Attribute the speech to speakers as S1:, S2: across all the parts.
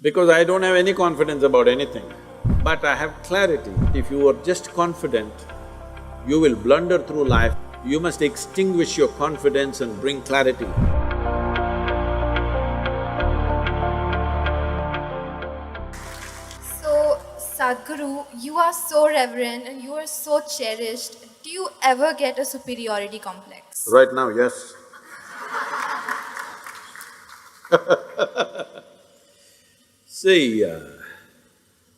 S1: Because I don't have any confidence about anything, but I have clarity. If you are just confident, you will blunder through life. You must extinguish your confidence and bring clarity.
S2: So, Sadhguru, you are so reverent and you are so cherished. Do you ever get a superiority complex?
S1: Right now, yes. See,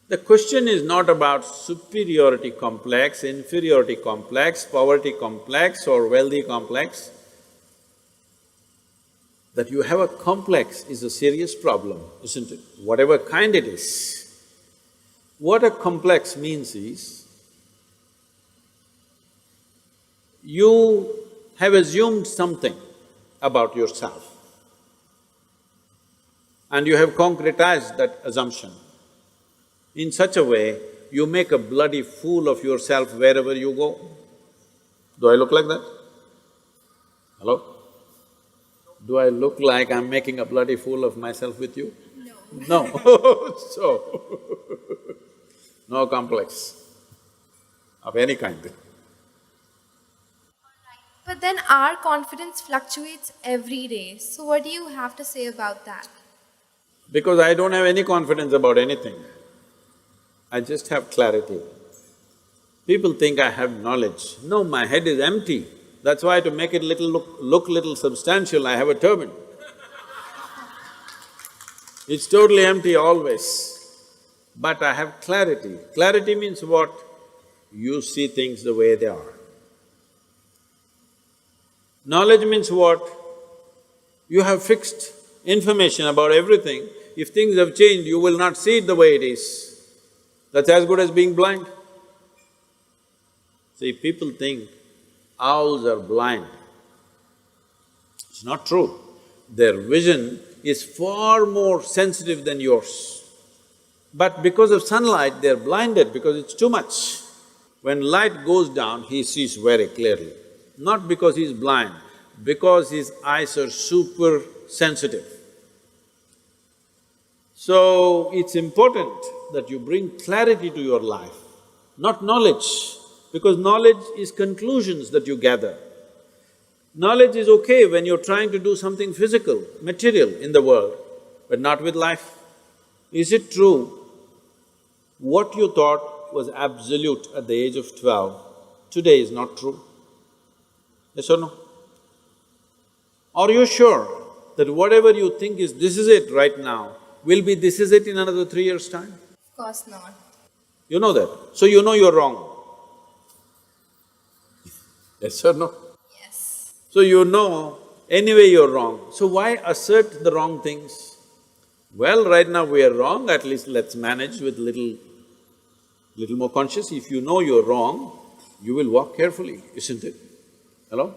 S1: the question is not about superiority complex, inferiority complex, poverty complex or wealthy complex. That you have a complex is a serious problem, isn't it? Whatever kind it is. What a complex means is, you have assumed something about yourself and you have concretized that assumption. In such a way, you make a bloody fool of yourself wherever you go. Do I look like that? Hello? Do I look like I'm making a bloody fool of myself with you?
S2: No.
S1: No. So, no complex of any kind.
S2: But then our confidence fluctuates every day. So, what do you have to say about that?
S1: Because I don't have any confidence about anything, I just have clarity. People think I have knowledge. No, my head is empty. That's why to make it look little substantial, I have a turban. It's totally empty always. But I have clarity. Clarity means what? You see things the way they are. Knowledge means what? You have fixed information about everything. If things have changed, you will not see it the way it is. That's as good as being blind. See, people think owls are blind. It's not true. Their vision is far more sensitive than yours. But because of sunlight, they're blinded because it's too much. When light goes down, he sees very clearly. Not because he's blind, because his eyes are super sensitive. So, it's important that you bring clarity to your life, not knowledge, because knowledge is conclusions that you gather. Knowledge is okay when you're trying to do something physical, material in the world, but not with life. Is it true, what you thought was absolute at the age of 12, today is not true? Yes or no? Are you sure that whatever you think is this is it right now, will be this is it in another 3 years' time?
S2: Of course not.
S1: You know that, so you know you're wrong. Yes or no?
S2: Yes.
S1: So you know anyway you're wrong, so why assert the wrong things? Well, right now we are wrong, at least let's manage with little more conscious. If you know you're wrong, you will walk carefully, isn't it? Hello?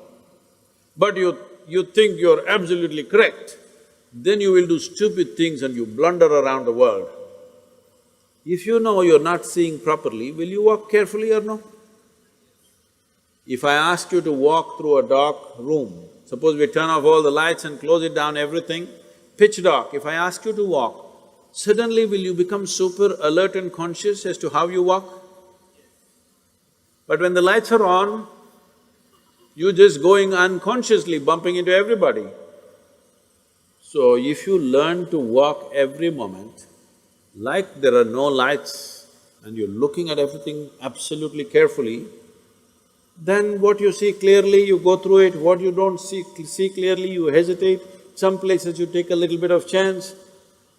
S1: But you think you're absolutely correct, then you will do stupid things and you blunder around the world. If you know you're not seeing properly, will you walk carefully or no? If I ask you to walk through a dark room, suppose we turn off all the lights and close it down, everything, pitch dark, if I ask you to walk, suddenly will you become super alert and conscious as to how you walk? But when the lights are on, you're just going unconsciously, bumping into everybody. So if you learn to walk every moment, like there are no lights and you're looking at everything absolutely carefully, then what you see clearly, you go through it, what you don't see clearly, you hesitate, some places you take a little bit of chance.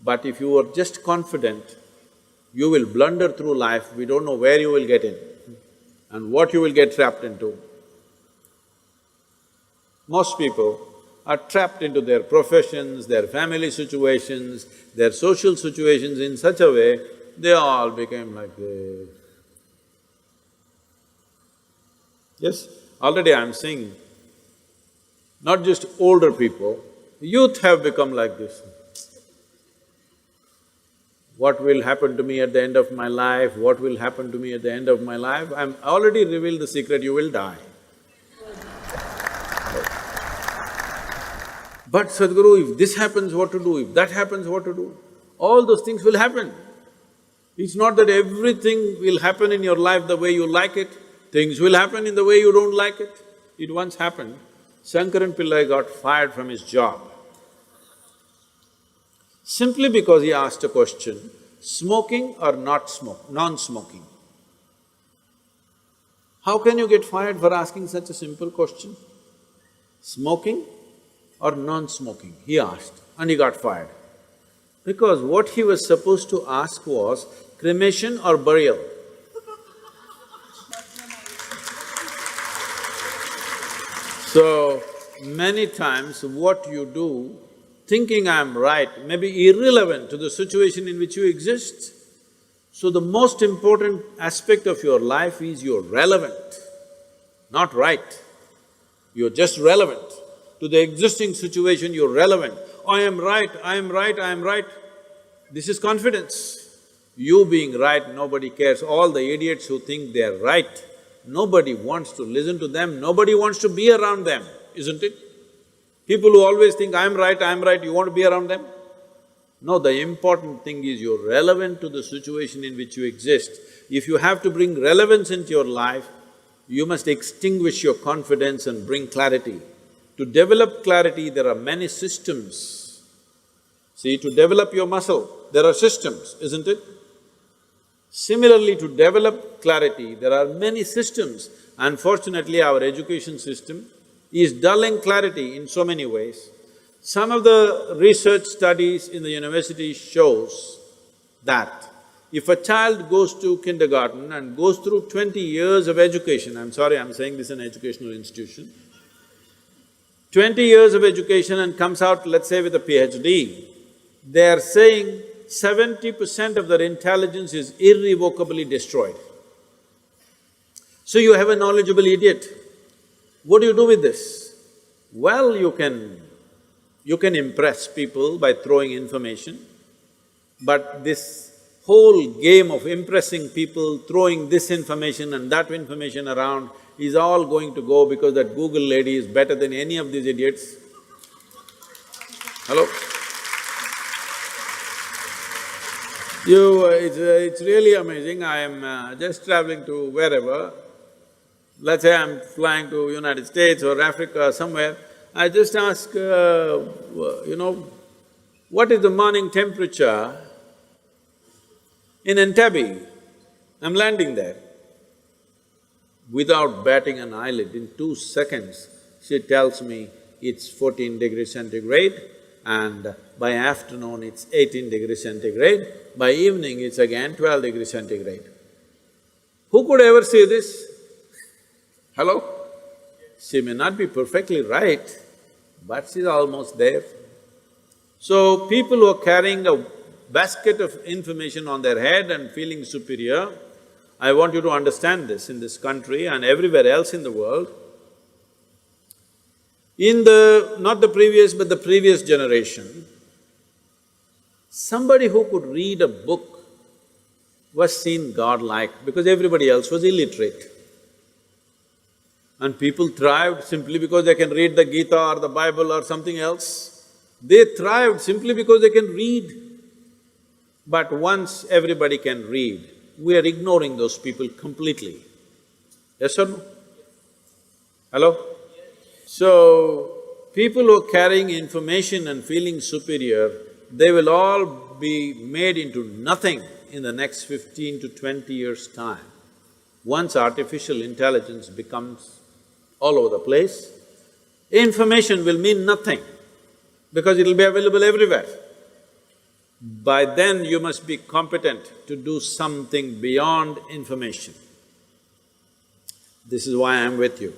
S1: But if you are just confident, you will blunder through life, we don't know where you will get in and what you will get trapped into. Most people are trapped into their professions, their family situations, their social situations in such a way, they all became like this. Yes, already I'm seeing, not just older people, youth have become like this. What will happen to me at the end of my life? What will happen to me at the end of my life? I'm already revealed the secret, you will die. But Sadhguru, if this happens, what to do? If that happens, what to do? all those things will happen. It's not that everything will happen in your life the way you like it, things will happen in the way you don't like it. It once happened, Shankaran Pillai got fired from his job simply because he asked a question, smoking or not smoke, non-smoking. How can you get fired for asking such a simple question? Smoking or non-smoking, he asked, and he got fired. Because what he was supposed to ask was cremation or burial. So, many times what you do, thinking I'm right, may be irrelevant to the situation in which you exist. So the most important aspect of your life is you're relevant, not right. You're just relevant. To the existing situation, you're relevant. I am right, I am right, I am right. This is confidence. You being right, nobody cares. All the idiots who think they're right, nobody wants to listen to them, nobody wants to be around them, isn't it? People who always think, I'm right, you want to be around them? No, the important thing is you're relevant to the situation in which you exist. If you have to bring relevance into your life, you must extinguish your confidence and bring clarity. To develop clarity, there are many systems. See, to develop your muscle, there are systems, isn't it? Similarly, to develop clarity, there are many systems. Unfortunately, our education system is dulling clarity in so many ways. Some of the research studies in the university shows that if a child goes to kindergarten and goes through 20 years of education, I'm sorry, I'm saying this in an educational institution, 20 years of education and comes out, let's say, with a PhD, they are saying 70% of their intelligence is irrevocably destroyed. So you have a knowledgeable idiot. What do you do with this? Well, you can impress people by throwing information, but this whole game of impressing people, throwing this information and that information around is all going to go because that Google lady is better than any of these idiots. Hello? It's really amazing. I am just traveling to wherever, let's say I'm flying to United States or Africa or somewhere, I just ask, what is the morning temperature in Entebbe? I'm landing there. Without batting an eyelid, in 2 seconds, she tells me it's 14 degrees centigrade and by afternoon it's 18 degrees centigrade, by evening it's again 12 degrees centigrade. Who could ever say this? Hello? She may not be perfectly right, but she's almost there. So, people who are carrying a basket of information on their head and feeling superior, I want you to understand this in this country and everywhere else in the world. In not the previous but the previous generation, somebody who could read a book was seen godlike because everybody else was illiterate. And people thrived simply because they can read the Gita or the Bible or something else. They thrived simply because they can read. But once everybody can read, we are ignoring those people completely. Yes or no? Hello? So, people who are carrying information and feeling superior, they will all be made into nothing in the next 15 to 20 years' time. Once artificial intelligence becomes all over the place, information will mean nothing because it'll be available everywhere. By then, you must be competent to do something beyond information. This is why I'm with you.